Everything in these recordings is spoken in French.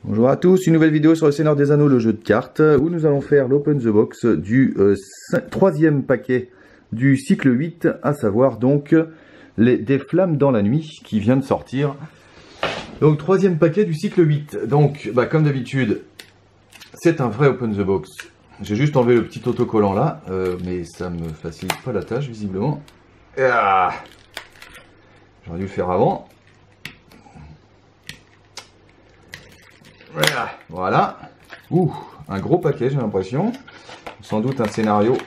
Bonjour à tous, une nouvelle vidéo sur le Seigneur des Anneaux, le jeu de cartes, où nous allons faire l'Open the Box du troisième paquet du cycle 8, à savoir donc des Flammes dans la nuit qui vient de sortir. Donc troisième paquet du cycle 8, donc comme d'habitude, c'est un vrai Open the Box. J'ai juste enlevé le petit autocollant là, mais ça me facilite pas la tâche visiblement. J'aurais dû le faire avant. Voilà. Ouh, un gros paquet, j'ai l'impression. Sans doute un scénario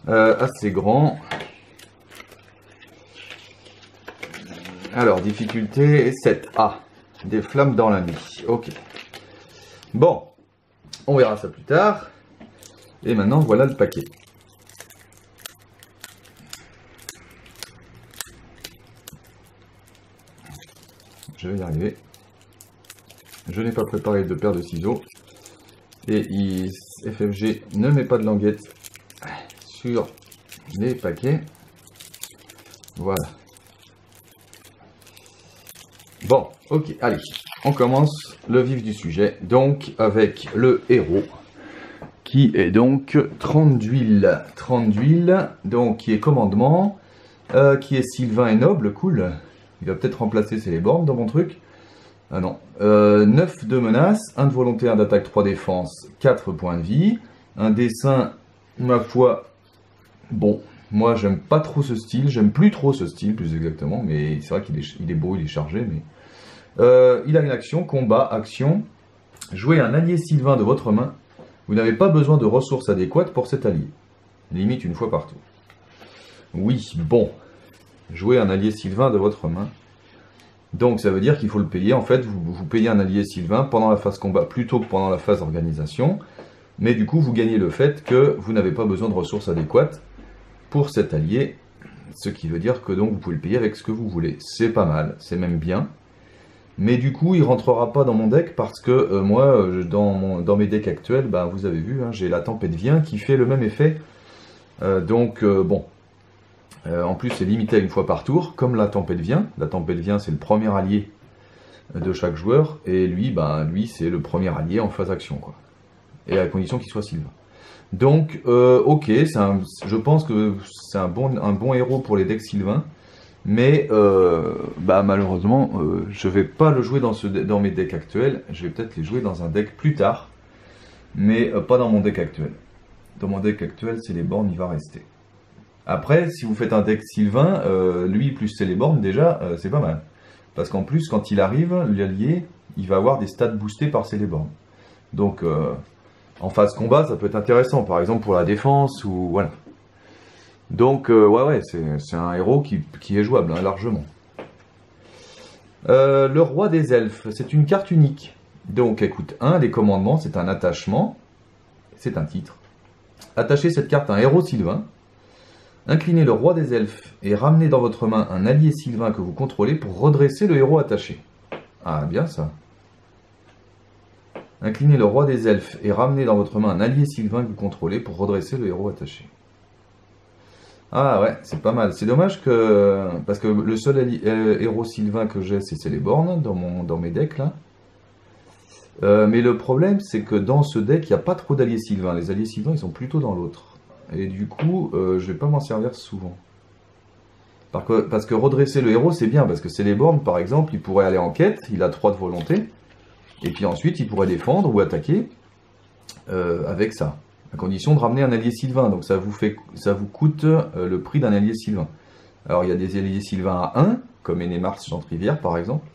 assez grand. Alors, difficulté 7A. Des flammes dans la nuit. Ok. Bon, on verra ça plus tard. Et maintenant, voilà le paquet. Je vais y arriver. Je n'ai pas préparé de paire de ciseaux. Et FFG ne met pas de languette sur les paquets. Voilà. Bon, ok, allez. On commence le vif du sujet. Donc, avec le héros. Qui est donc 30 d'huile. 30 d'huile. Donc, qui est commandement. Qui est Sylvain et noble. Cool. Il va peut-être remplacer Celeborn dans mon truc. Ah non. 9 de menace, 1 de volonté, 1 d'attaque, 3 défense, 4 points de vie. Un dessin, ma foi, bon, moi j'aime pas trop ce style, j'aime plus trop ce style plus exactement, mais c'est vrai qu'il est beau, il est chargé, mais... il a une action, combat, action. Jouez un allié Sylvain de votre main. Vous n'avez pas besoin de ressources adéquates pour cet allié. Limite une fois par tour. Oui, bon. Jouez un allié Sylvain de votre main. Donc ça veut dire qu'il faut le payer, en fait, vous payez un allié Sylvain pendant la phase combat plutôt que pendant la phase organisation, mais du coup vous gagnez le fait que vous n'avez pas besoin de ressources adéquates pour cet allié, ce qui veut dire que donc vous pouvez le payer avec ce que vous voulez. C'est pas mal, c'est même bien, mais du coup il rentrera pas dans mon deck parce que moi, dans mes decks actuels, vous avez vu, hein, j'ai la Tempête vient qui fait le même effet, bon... en plus, c'est limité à une fois par tour, comme la Tempête vient. La Tempête vient, c'est le premier allié de chaque joueur, et lui, c'est le premier allié en phase action, quoi. Et à condition qu'il soit Sylvain. Donc, ok, je pense que c'est un bon héros pour les decks Sylvain, mais malheureusement, je vais pas le jouer dans mes decks actuels. Je vais peut-être les jouer dans un deck plus tard, mais pas dans mon deck actuel. Dans mon deck actuel, Celeborn, il va rester. Après, si vous faites un deck Sylvain, lui plus Celeborn, déjà, c'est pas mal. Parce qu'en plus, quand il arrive, l'allié, il va avoir des stats boostés par Celeborn. Donc, en phase combat, ça peut être intéressant, par exemple pour la défense, ou voilà. Donc, ouais, c'est un héros qui est jouable, hein, largement. Le roi des elfes, c'est une carte unique. Donc, écoute, les commandements, c'est un attachement, c'est un titre. Attachez cette carte à un héros Sylvain. Inclinez le roi des elfes et ramenez dans votre main un allié Sylvain que vous contrôlez pour redresser le héros attaché. Ah, bien ça. Inclinez le roi des elfes et ramenez dans votre main un allié Sylvain que vous contrôlez pour redresser le héros attaché. Ah ouais, c'est pas mal. C'est dommage que... Parce que le seul héros Sylvain que j'ai, c'est Celeborn dans mes decks, là. Mais le problème, c'est que dans ce deck, il n'y a pas trop d'alliés Sylvains. Les alliés Sylvains, ils sont plutôt dans l'autre. Et du coup, je vais pas m'en servir souvent. Parce que redresser le héros, c'est bien. Parce que Celeborn, par exemple, il pourrait aller en quête. Il a 3 de volonté. Et puis ensuite, il pourrait défendre ou attaquer avec ça. À condition de ramener un allié Sylvain. Donc ça vous coûte le prix d'un allié Sylvain. Alors il y a des alliés Sylvains à 1, comme Enemars Chantrivière, par exemple.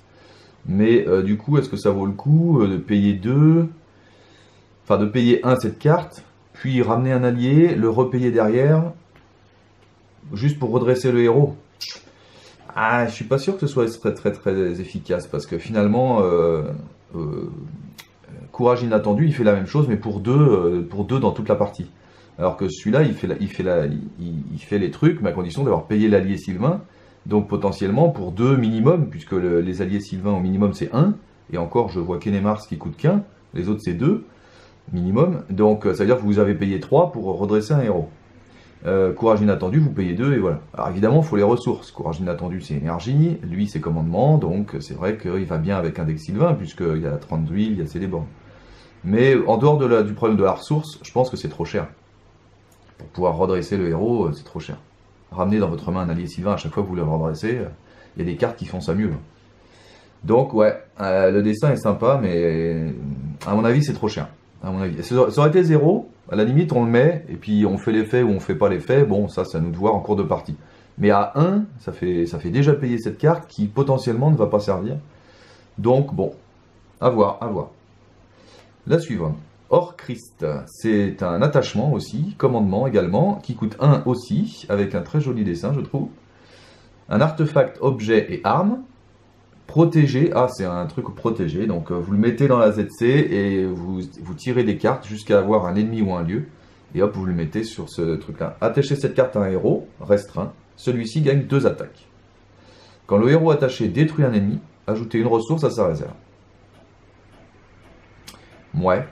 Mais du coup, est-ce que ça vaut le coup de payer 2? Enfin, de payer 1 cette carte, puis ramener un allié, le repayer derrière, juste pour redresser le héros. Ah, je suis pas sûr que ce soit très efficace, parce que finalement, Courage inattendu, il fait la même chose, mais pour deux dans toute la partie. Alors que celui-là, il fait les trucs, mais à condition d'avoir payé l'allié Sylvain, donc potentiellement pour 2 minimum, puisque les alliés Sylvain au minimum c'est 1, et encore je vois qu'Enemars qui coûte qu'un, les autres c'est 2. Minimum, donc ça veut dire que vous avez payé 3 pour redresser un héros. Courage inattendu, vous payez 2 et voilà. Alors évidemment, il faut les ressources. Courage inattendu, c'est énergie, lui, c'est commandement, donc c'est vrai qu'il va bien avec Index Sylvain, puisqu'il y a 30 d'huile, il y a Céléborn. Mais en dehors du problème de la ressource, je pense que c'est trop cher. Pour pouvoir redresser le héros, c'est trop cher. Ramenez dans votre main un allié Sylvain à chaque fois que vous le redressez, il y a des cartes qui font ça mieux. Donc ouais, le dessin est sympa, mais à mon avis, c'est trop cher. À mon avis. Ça aurait été 0, à la limite on le met, et puis on fait l'effet ou on fait pas l'effet, bon ça c'est à nous de voir en cours de partie. Mais à 1, ça fait déjà payer cette carte qui potentiellement ne va pas servir. Donc bon, à voir, à voir. La suivante, Hors Christ, c'est un attachement aussi, commandement également, qui coûte 1 aussi, avec un très joli dessin je trouve. Un artefact, objet et arme. Protégé, ah c'est un truc protégé, donc vous le mettez dans la ZC et vous tirez des cartes jusqu'à avoir un ennemi ou un lieu, et hop vous le mettez sur ce truc là. Attachez cette carte à un héros, restreint, celui-ci gagne 2 attaques. Quand le héros attaché détruit un ennemi, ajoutez une ressource à sa réserve. Ouais.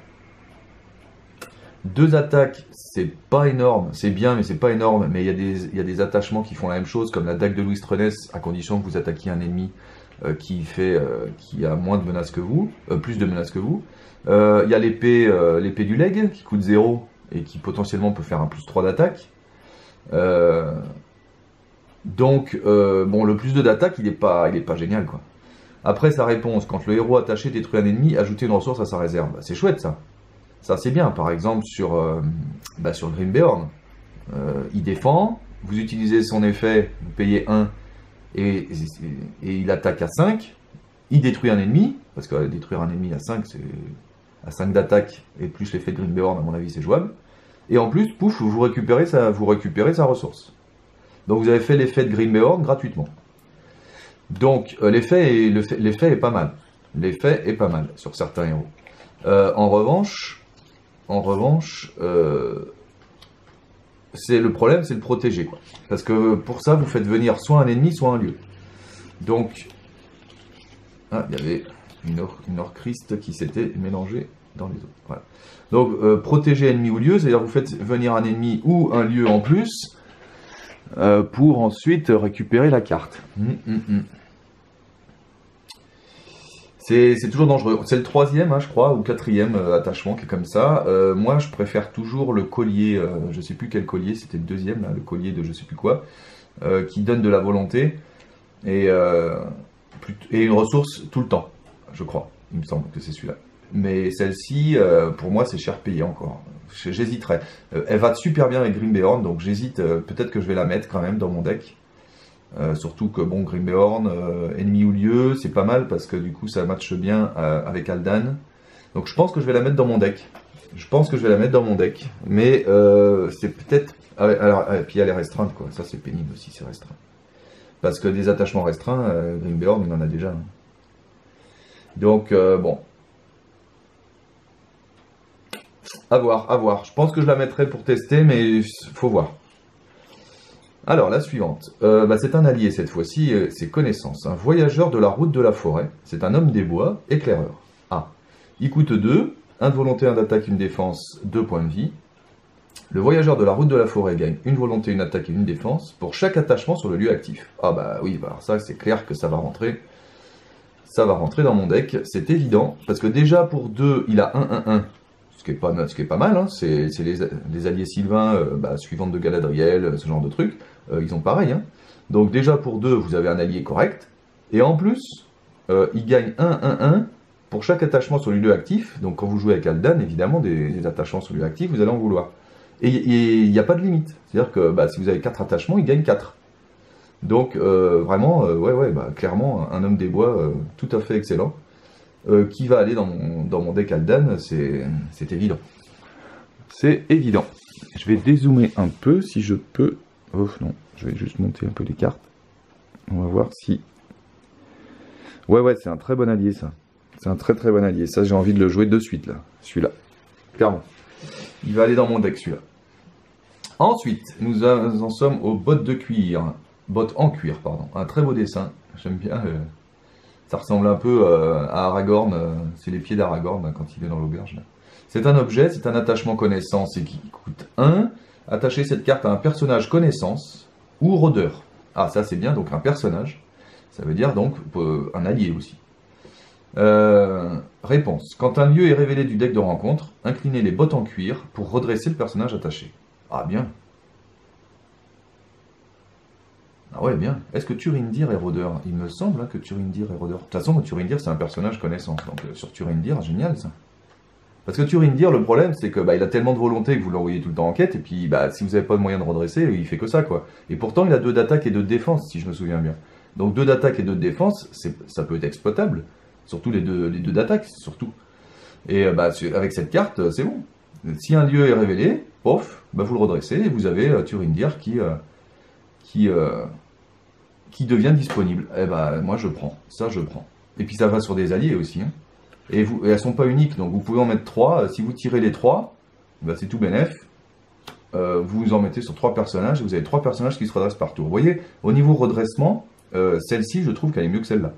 2 attaques, c'est pas énorme, c'est bien mais c'est pas énorme, mais il y a des attachements qui font la même chose, comme la dague de Louis Treness, à condition que vous attaquiez un ennemi qui a moins de menaces que vous, plus de menaces que vous. Il y a l'épée du leg qui coûte 0 et qui potentiellement peut faire un +3 d'attaque. Donc bon, le +2 d'attaque il est pas génial quoi. Après sa réponse, quand le héros attaché détruit un ennemi, ajoutez une ressource à sa réserve. Bah, c'est chouette ça. Ça c'est bien. Par exemple sur Grimbeorn, il défend, vous utilisez son effet, vous payez 1. Et il attaque à 5, il détruit un ennemi, parce que détruire un ennemi à 5, c'est à 5 d'attaque, et plus l'effet de Grimbeorn, à mon avis, c'est jouable. Et en plus, pouf, vous récupérez sa ressource. Donc vous avez fait l'effet de Grimbeorn gratuitement. Donc l'effet est pas mal. L'effet est pas mal sur certains héros. En revanche, le problème, c'est le protéger, quoi. Parce que pour ça, vous faites venir soit un ennemi, soit un lieu. Donc, il y avait une Hors-Christ qui s'était mélangée dans les autres. Voilà. Donc, protéger ennemi ou lieu, c'est-à-dire vous faites venir un ennemi ou un lieu en plus pour ensuite récupérer la carte. C'est toujours dangereux. C'est le 3e, je crois, ou 4e attachement qui est comme ça. Moi, je préfère toujours le collier, je sais plus quel collier, c'était le 2e, là, le collier de je sais plus quoi, qui donne de la volonté et une ressource tout le temps, je crois. Il me semble que c'est celui-là. Mais celle-ci, pour moi, c'est cher payé encore. J'hésiterais. Elle va super bien avec Grimbeorn, donc j'hésite. Peut-être que je vais la mettre quand même dans mon deck. Surtout que bon, Grimbeorn, ennemi ou lieu, c'est pas mal parce que du coup ça matche bien avec Aldan. Donc je pense que je vais la mettre dans mon deck. Mais c'est peut-être. Alors, puis elle est restreinte quoi, ça c'est pénible aussi, c'est restreint. Parce que des attachements restreints, Grimbeorn il en a déjà. Hein. Donc bon. À voir. Je pense que je la mettrai pour tester, mais faut voir. Alors, la suivante. C'est un allié cette fois-ci, c'est connaissance. Un voyageur de la route de la forêt. C'est un homme des bois, éclaireur. Ah. Il coûte 2, 1 de volonté, 1 d'attaque, 1 défense, 2 points de vie. Le voyageur de la route de la forêt gagne 1 volonté, 1 attaque et 1 défense pour chaque attachement sur le lieu actif. Ah bah oui, alors ça c'est clair que ça va rentrer. Ça va rentrer dans mon deck, c'est évident. Parce que déjà pour 2, il a 1-1-1. Ce qui est pas mal, hein. C'est les alliés Sylvains, suivantes de Galadriel, ce genre de trucs. Ils ont pareil. Hein. Donc déjà pour 2, vous avez un allié correct. Et en plus, il gagne 1-1-1 pour chaque attachement sur le lieu actif. Donc quand vous jouez avec Aldan, évidemment, des attachements sur le lieu actif, vous allez en vouloir. Et il n'y a pas de limite. C'est-à-dire que si vous avez 4 attachements, il gagne 4. Donc vraiment, clairement, un homme des bois tout à fait excellent. Qui va aller dans mon deck Aldan, c'est évident. C'est évident. Je vais dézoomer un peu si je peux. Oh non, je vais juste monter un peu les cartes. On va voir si... Ouais, c'est un très bon allié ça. C'est un très bon allié. Ça, j'ai envie de le jouer de suite là. Celui-là. Clairement. Il va aller dans mon deck celui-là. Ensuite, nous en sommes aux bottes de cuir. Bottes en cuir, pardon. Un très beau dessin. J'aime bien. Ça ressemble un peu à Aragorn. C'est les pieds d'Aragorn quand il est dans l'auberge. C'est un objet, c'est un attachement connaissance et qui coûte 1. Attachez cette carte à un personnage connaissance ou rôdeur. Ah, ça c'est bien, donc un personnage. Ça veut dire donc un allié aussi. Réponse. Quand un lieu est révélé du deck de rencontre, inclinez les bottes en cuir pour redresser le personnage attaché. Ah, bien. Ah ouais, bien. Est-ce que Turindir est rôdeur? Il me semble que Turindir est rôdeur. De toute façon, Turindir, c'est un personnage connaissance. Donc sur Turindir, génial ça. Parce que Turindir, le problème, c'est que il a tellement de volonté que vous l'envoyez tout le temps en quête, et puis si vous n'avez pas de moyen de redresser, il fait que ça, quoi. Et pourtant, il a 2 d'attaque et 2 de défense, si je me souviens bien. Donc 2 d'attaque et 2 de défense, ça peut être exploitable. Surtout les deux d'attaque, surtout. Et avec cette carte, c'est bon. Si un lieu est révélé, pof, vous le redressez, et vous avez Turindir qui devient disponible. Eh moi je prends, ça je prends. Et puis ça va sur des alliés aussi. Hein. Et elles sont pas uniques, donc vous pouvez en mettre 3. Si vous tirez les 3, c'est tout bénef. Vous en mettez sur 3 personnages, et vous avez 3 personnages qui se redressent par tour. Vous voyez, au niveau redressement, celle-ci, je trouve qu'elle est mieux que celle-là.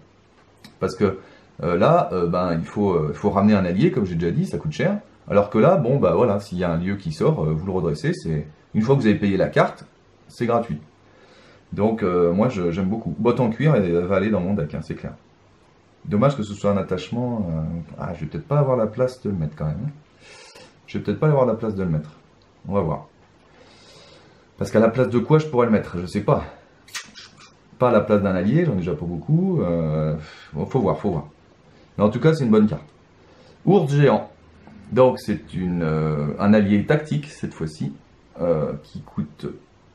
Parce que là, il faut ramener un allié, comme j'ai déjà dit, ça coûte cher. Alors que là, voilà, s'il y a un lieu qui sort, vous le redressez. Une fois que vous avez payé la carte, c'est gratuit. Donc moi j'aime beaucoup. Botte en cuir, elle va aller dans mon deck, hein, c'est clair. Dommage que ce soit un attachement. Je vais peut-être pas avoir la place de le mettre quand même. Je vais peut-être pas avoir la place de le mettre. On va voir. Parce qu'à la place de quoi je pourrais le mettre? Je sais pas. Pas à la place d'un allié, j'en ai déjà pas beaucoup. Faut voir. Mais en tout cas, c'est une bonne carte. Ours géant. Donc c'est un allié tactique cette fois-ci, qui coûte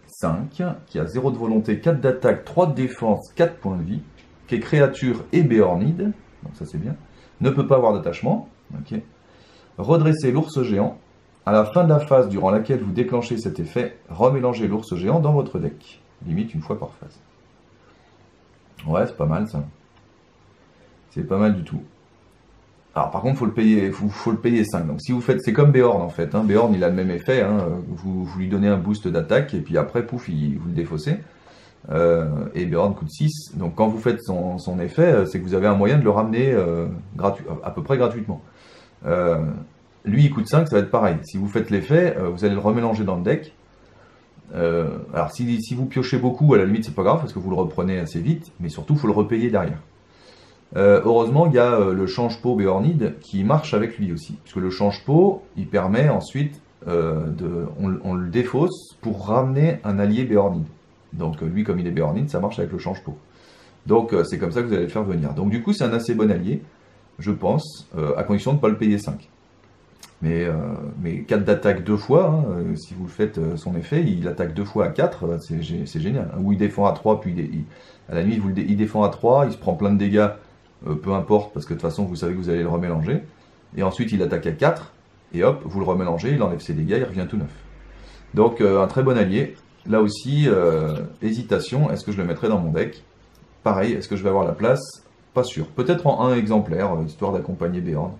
5, qui a 0 de volonté, 4 d'attaque, 3 de défense, 4 points de vie, qui est créature et béornide, donc ça c'est bien, ne peut pas avoir d'attachement, ok. Redressez l'ours géant. À la fin de la phase durant laquelle vous déclenchez cet effet, remélangez l'ours géant dans votre deck, limite une fois par phase. Ouais, c'est pas mal ça. C'est pas mal du tout. Alors par contre, faut le payer 5. Donc si vous faites, c'est comme Béorn en fait. Hein. Béorn, il a le même effet. Hein. Vous lui donnez un boost d'attaque et puis après, pouf, vous le défaussez. Et Béorn coûte 6. Donc quand vous faites son effet, c'est que vous avez un moyen de le ramener à peu près gratuitement. Lui, il coûte 5, ça va être pareil. Si vous faites l'effet, vous allez le remélanger dans le deck. Alors si vous piochez beaucoup, à la limite, c'est pas grave parce que vous le reprenez assez vite. Mais surtout, il faut le repayer derrière. Heureusement, il y a le change-pot Béornide qui marche avec lui aussi. Puisque le change-pot, il permet ensuite, on le défausse pour ramener un allié Béornide. Donc lui, comme il est Béornide, ça marche avec le change-pot. Donc c'est comme ça que vous allez le faire venir. Donc du coup, c'est un assez bon allié, je pense, à condition de ne pas le payer 5. Mais 4 d'attaque 2 fois, hein, si vous faites son effet, il attaque 2 fois à 4, c'est génial. Ou il défend à 3, puis à la nuit, il défend à 3, il se prend plein de dégâts. Peu importe, parce que de toute façon, vous savez que vous allez le remélanger. Et ensuite, il attaque à 4, et hop, vous le remélangez, il enlève ses dégâts, il revient tout neuf. Donc, un très bon allié. Là aussi, hésitation, est-ce que je le mettrai dans mon deck? Pareil, est-ce que je vais avoir la place? Pas sûr. Peut-être en 1 exemplaire, histoire d'accompagner Béorn.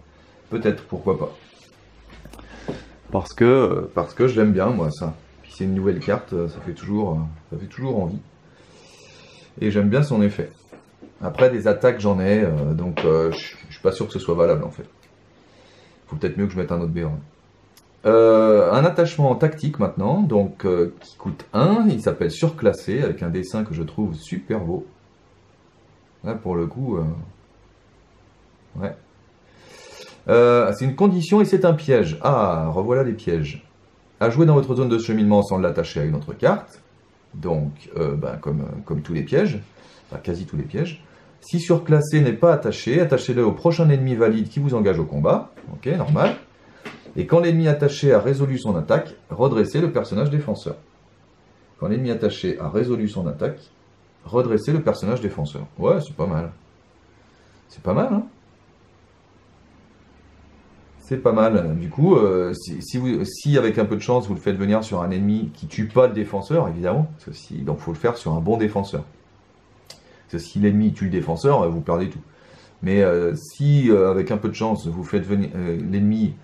Peut-être, pourquoi pas. Parce que je l'aime bien, moi, ça. Puis c'est une nouvelle carte, ça fait toujours envie. Et j'aime bien son effet. Après, des attaques, j'en ai, donc je suis pas sûr que ce soit valable, en fait. Faut peut-être mieux que je mette un autre Béorn. Un attachement tactique, maintenant, donc qui coûte 1, il s'appelle Surclassé, avec un dessin que je trouve super beau. Là, pour le coup, ouais. C'est une condition et c'est un piège. Ah, revoilà les pièges. À jouer dans votre zone de cheminement sans l'attacher à une autre carte, donc comme tous les pièges, enfin quasi tous les pièges. Si surclassé n'est pas attaché, attachez-le au prochain ennemi valide qui vous engage au combat. Ok, normal. Et quand l'ennemi attaché a résolu son attaque, redressez le personnage défenseur. Quand l'ennemi attaché a résolu son attaque, redressez le personnage défenseur. Ouais, c'est pas mal. C'est pas mal, hein? C'est pas mal. Du coup, si avec un peu de chance, vous le faites venir sur un ennemi qui tue pas le défenseur, évidemment, donc il faut le faire sur un bon défenseur. Parce que si l'ennemi tue le défenseur, vous perdez tout. Mais si, avec un peu de chance, vous faites venir l'ennemi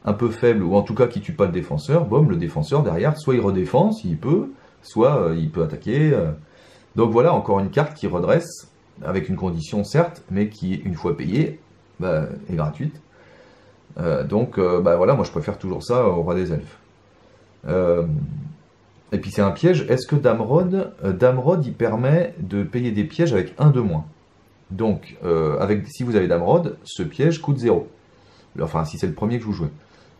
un peu faible, ou en tout cas qui tue pas le défenseur, boum, le défenseur derrière, soit il redéfend s'il peut, soit il peut attaquer. Donc voilà, encore une carte qui redresse, avec une condition certes, mais qui, une fois payée, est gratuite. Donc voilà, moi je préfère toujours ça au Roi des Elfes. Et puis c'est un piège. Est-ce que Damrod, il permet de payer des pièges avec 1 de moins. Donc, si vous avez Damrod, ce piège coûte 0. Enfin, si c'est le premier que vous jouez.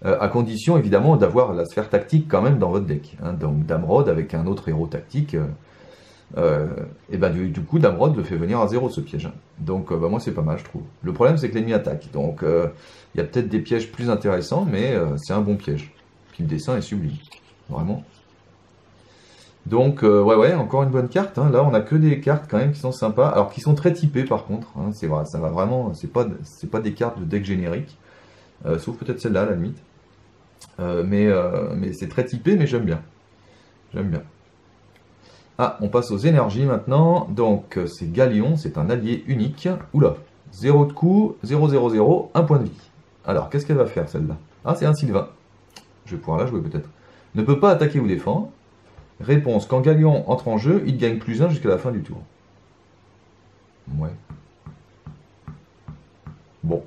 À condition, évidemment, d'avoir la sphère tactique quand même dans votre deck. Hein. Donc, Damrod avec un autre héros tactique, et ben du coup, Damrod le fait venir à 0, ce piège. Donc, moi, c'est pas mal, je trouve. Le problème, c'est que l'ennemi attaque. Donc, il y a peut-être des pièges plus intéressants, mais c'est un bon piège. Puis le dessin est sublime. Vraiment. Donc, ouais, encore une bonne carte. Hein. Là, on a que des cartes quand même qui sont sympas. Alors, qui sont très typées, par contre. Hein. C'est vrai, ça va vraiment... C'est pas des cartes de deck générique. Sauf peut-être celle-là, à la limite. Mais c'est très typé, mais j'aime bien. J'aime bien. Ah, on passe aux énergies maintenant. Donc, c'est Galion, c'est un allié unique. Oula, 0 de coup, 0, 0, 0, 1 point de vie. Alors, qu'est-ce qu'elle va faire, celle-là? Ah, c'est un Sylvain. Je vais pouvoir la jouer, peut-être. Ne peut pas attaquer ou défendre. Réponse, quand Galion entre en jeu, il gagne +1 jusqu'à la fin du tour. Ouais. Bon.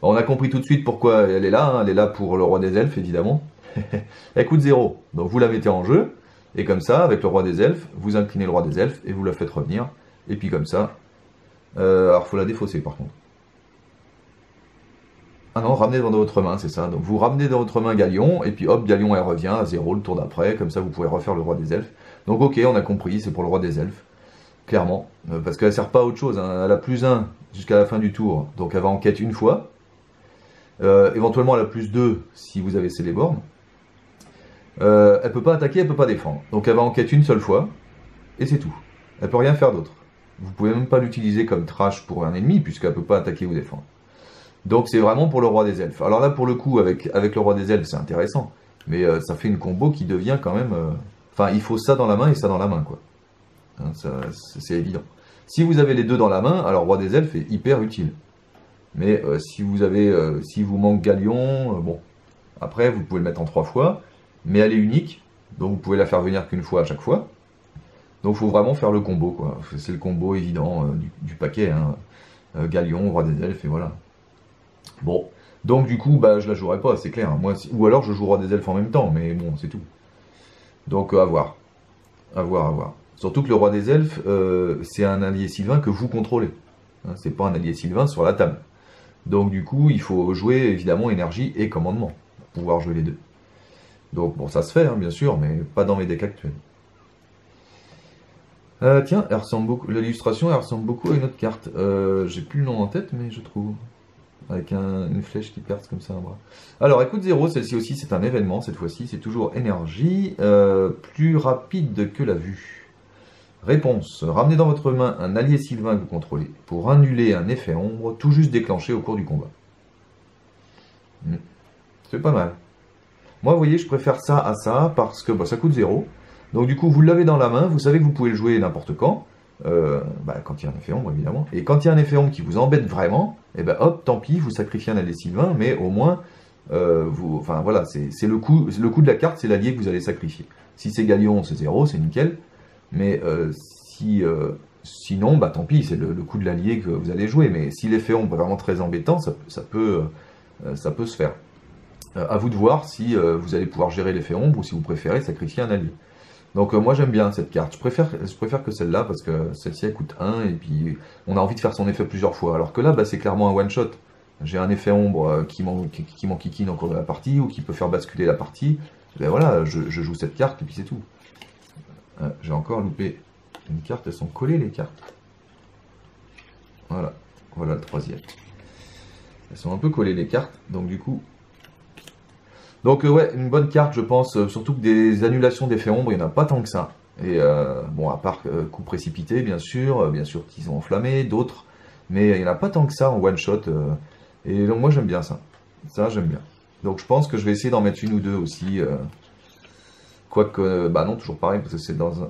On a compris tout de suite pourquoi elle est là. Hein. Elle est là pour le roi des elfes, évidemment. Elle coûte 0. Donc vous la mettez en jeu. Et comme ça, avec le roi des elfes, vous inclinez le roi des elfes et vous la faites revenir. Et puis comme ça. Alors il faut la défausser par contre. Ah non, ramenez dans votre main, c'est ça. Donc vous ramenez dans votre main Galion, et puis hop, Galion elle revient à 0 le tour d'après. Comme ça vous pouvez refaire le roi des elfes. Donc ok, on a compris, c'est pour le roi des elfes. Clairement. Parce qu'elle ne sert pas à autre chose. Hein. Elle a +1 jusqu'à la fin du tour. Donc elle va en quête une fois. Éventuellement, elle a +2 si vous avez Celeborn. Elle peut pas attaquer, elle peut pas défendre. Donc elle va en quête une seule fois, et c'est tout. Elle peut rien faire d'autre. Vous pouvez même pas l'utiliser comme trash pour un ennemi, puisqu'elle peut pas attaquer ou défendre. Donc c'est vraiment pour le roi des elfes. Alors là, pour le coup, avec le roi des elfes, c'est intéressant. Mais ça fait une combo qui devient quand même... Enfin, il faut ça dans la main et ça dans la main, quoi. Hein, c'est évident. Si vous avez les deux dans la main, alors roi des elfes est hyper utile. Mais si vous manque Galion, bon, après vous pouvez le mettre en 3 fois, mais elle est unique, donc vous pouvez la faire venir qu'une fois à chaque fois. Donc il faut vraiment faire le combo, quoi. C'est le combo évident du paquet, hein. Galion, roi des elfes, et voilà. Bon, donc du coup, bah je la jouerai pas, c'est clair. Hein. Moi, ou alors je joue roi des elfes en même temps, mais bon, c'est tout. Donc à voir. À voir, à voir. Surtout que le roi des elfes, c'est un allié sylvain que vous contrôlez. Hein, c'est pas un allié sylvain sur la table. Donc du coup, il faut jouer évidemment énergie et commandement pour pouvoir jouer les deux. Donc bon, ça se fait, hein, bien sûr, mais pas dans mes decks actuels. Tiens, elle ressemble beaucoup. L'illustration, elle ressemble beaucoup à une autre carte. J'ai plus le nom en tête, mais je trouve. Avec une flèche qui perce comme ça un bras. Alors, écoute 0, celle-ci aussi, c'est un événement, cette fois-ci. C'est toujours énergie, plus rapide que la vue. Réponse. Ramenez dans votre main un allié sylvain que vous contrôlez pour annuler un effet ombre tout juste déclenché au cours du combat. C'est pas mal. Moi, vous voyez, je préfère ça à ça parce que bah, ça coûte 0. Donc du coup, vous l'avez dans la main, vous savez que vous pouvez le jouer n'importe quand. Quand il y a un effet ombre, évidemment. Et quand il y a un effet ombre qui vous embête vraiment, et ben hop, tant pis, vous sacrifiez un allié sylvain, mais au moins, enfin voilà, c'est le coup de la carte, c'est l'allié que vous allez sacrifier. Si c'est Galion, c'est 0, c'est nickel. Mais sinon, bah tant pis, c'est le coup de l'allié que vous allez jouer. Mais si l'effet ombre est vraiment très embêtant, ça peut se faire. À vous de voir si vous allez pouvoir gérer l'effet ombre ou si vous préférez sacrifier un allié. Donc moi j'aime bien cette carte, je préfère que celle-là parce que celle-ci elle coûte 1 et puis on a envie de faire son effet plusieurs fois. Alors que là bah, c'est clairement un one shot. J'ai un effet ombre qui m'enquiquine en cours de la partie ou qui peut faire basculer la partie. Ben voilà, je joue cette carte et puis c'est tout. J'ai encore loupé une carte, elles sont collées les cartes. Voilà, voilà le troisième. Elles sont un peu collées les cartes, donc du coup... Donc ouais, une bonne carte je pense, surtout que des annulations d'effets ombre, il n'y en a pas tant que ça. Et bon, à part coup précipité bien sûr qu'ils ont enflammé, d'autres, mais il n'y en a pas tant que ça en one shot. Et donc moi j'aime bien ça, j'aime bien. Donc je pense que je vais essayer d'en mettre une ou deux aussi. Quoique, bah non, toujours pareil, parce que c'est dans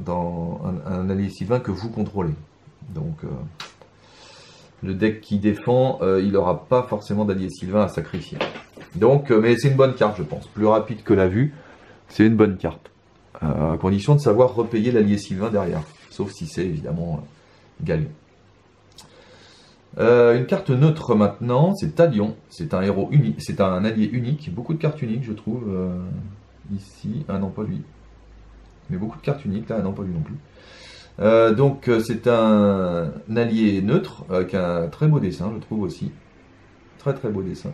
un allié sylvain que vous contrôlez. Donc le deck qui défend, il n'aura pas forcément d'allié sylvain à sacrifier. Donc, mais c'est une bonne carte, je pense. Plus rapide que la vue, c'est une bonne carte. À condition de savoir repayer l'allié sylvain derrière. Sauf si c'est évidemment Galion. Une carte neutre maintenant, c'est Talion. C'est un héros unique, c'est un allié unique. Beaucoup de cartes uniques, je trouve. ici. Ah non, pas lui. Mais beaucoup de cartes uniques, là, non, pas lui non plus. Donc c'est un allié neutre, avec un très beau dessin, je trouve aussi. Très très beau dessin.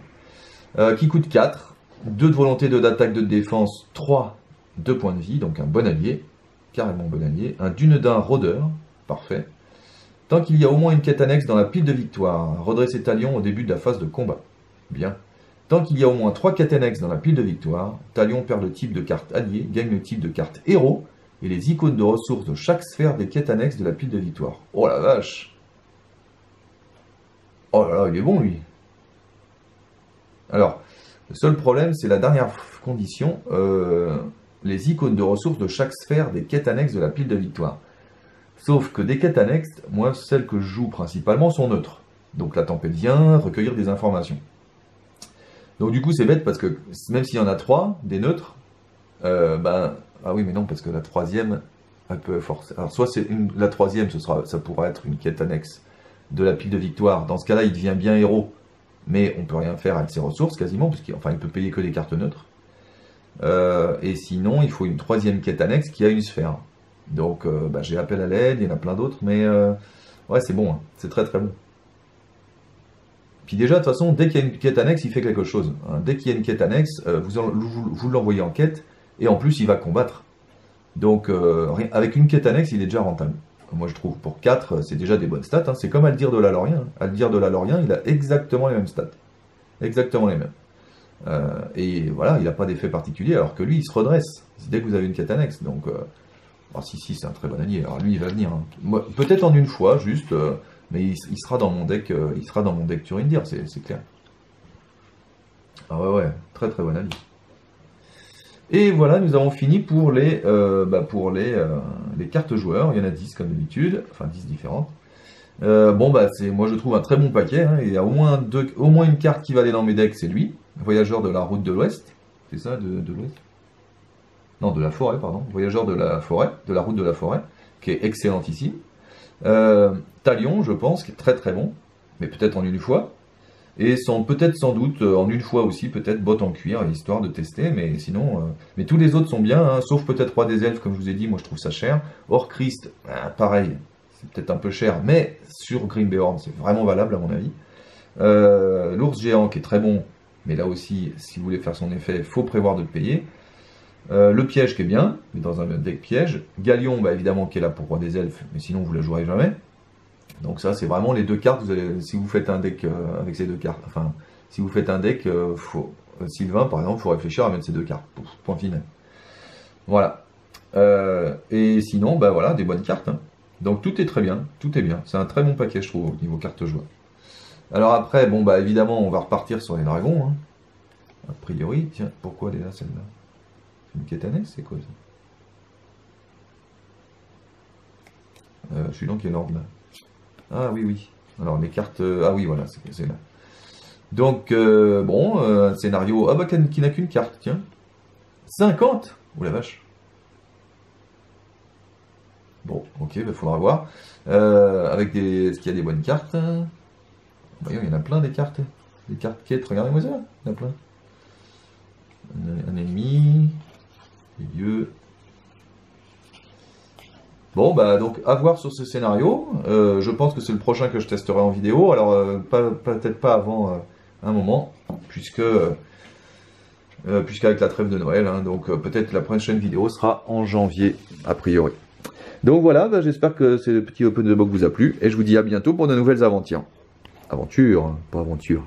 Qui coûte 4. 2 de volonté, 2 d'attaque, 2 de défense, 3 de points de vie, donc un bon allié. Carrément bon allié. Un Dunedain rôdeur, parfait. Tant qu'il y a au moins une quête annexe dans la pile de victoire, redresser Talion au début de la phase de combat. Bien. Tant qu'il y a au moins 3 quêtes annexes dans la pile de victoire, Talion perd le type de carte allié, gagne le type de carte héros, et les icônes de ressources de chaque sphère des quêtes annexes de la pile de victoire. Oh la vache! Oh là là, il est bon lui! Alors, le seul problème, c'est la dernière condition, les icônes de ressources de chaque sphère des quêtes annexes de la pile de victoire. Sauf que des quêtes annexes, moi, celles que je joue principalement sont neutres. Donc la tempête vient recueillir des informations. Donc du coup, c'est bête parce que même s'il y en a 3, des neutres, ah oui, mais non, parce que la troisième, elle peut forcer. Alors soit c'est la troisième, ça pourra être une quête annexe de la pile de victoire. Dans ce cas-là, il devient bien héros, mais on peut rien faire avec ses ressources quasiment, parce qu'il peut payer que des cartes neutres. Et sinon, il faut une troisième quête annexe qui a une sphère. Donc j'ai appel à l'aide, il y en a plein d'autres, mais ouais, c'est bon, hein. C'est très très bon. Puis déjà, de toute façon, dès qu'il y a une quête annexe, il fait quelque chose. Hein. Dès qu'il y a une quête annexe, vous l'envoyez en quête, et en plus, il va combattre. Donc, avec une quête annexe, il est déjà rentable. Moi, je trouve, pour 4, c'est déjà des bonnes stats. Hein. C'est comme Aldir de la Lorien. Hein. Aldir de la Lorien, il a exactement les mêmes stats. Exactement les mêmes. Et voilà, il n'a pas d'effet particulier, alors que lui, il se redresse. Dès que vous avez une quête annexe. Donc, si, c'est un très bon allié. Alors lui, il va venir. Hein. Peut-être en une fois, juste... mais il sera dans mon deck, Turindir, c'est clair. Ah ouais, très très bon avis. Et voilà, nous avons fini pour les cartes joueurs. Il y en a 10 comme d'habitude, enfin 10 différentes. C'est moi je trouve un très bon paquet. Hein. Il y a au moins une carte qui va aller dans mes decks, c'est lui, Voyageur de la route de l'Ouest. C'est ça, de l'Ouest? Non, de la forêt, pardon. Voyageur de la forêt, de la route de la forêt, qui est excellentissime. Talion, je pense, qui est très très bon, mais peut-être en une fois. Et peut-être sans doute en une fois aussi, peut-être botte en cuir, histoire de tester, mais sinon... mais tous les autres sont bien, hein, sauf peut-être Roi des Elfes, comme je vous ai dit, moi je trouve ça cher. Orchrist, pareil, c'est peut-être un peu cher, mais sur Grimbeorn, c'est vraiment valable à mon avis. L'ours géant, qui est très bon, mais là aussi, si vous voulez faire son effet, il faut prévoir de le payer. Le piège qui est bien, mais dans un deck piège. Galion, évidemment, qui est là pour Roi des Elfes, mais sinon vous ne la jouerez jamais. Donc ça, c'est vraiment les deux cartes. Si vous faites un deck avec ces deux cartes, enfin, si vous faites un deck, Sylvain, par exemple, il faut réfléchir à mettre ces deux cartes. Point final. Voilà. Et sinon, voilà, des bonnes cartes. Hein. Donc tout est très bien, tout est bien. C'est un très bon paquet, je trouve, au niveau carte joueur. Alors après, évidemment, on va repartir sur les dragons. Hein. A priori, tiens, pourquoi elle est là, celle-là? Une quête annexe, c'est quoi ça? Je suis dans quel ordre là? Ah oui. Alors les cartes... ah oui, voilà, c'est là. Donc, un scénario... Ah qui n'a qu'une carte, tiens. 50? Oh la vache. Bon, ok, faudra voir. Est-ce qu'il y a des bonnes cartes? Voyons, il y en a plein des cartes. Des cartes quêtes, regardez-moi ça. Il y en a plein. Un ennemi... Milieu. Bon, donc à voir sur ce scénario. Je pense que c'est le prochain que je testerai en vidéo. Alors, peut-être pas avant un moment, puisqu'avec la trêve de Noël. Hein, donc, peut-être la prochaine vidéo sera en janvier, a priori. Donc voilà, j'espère que ce petit Open the Box vous a plu. Et je vous dis à bientôt pour de nouvelles aventures. Aventures, pas aventure.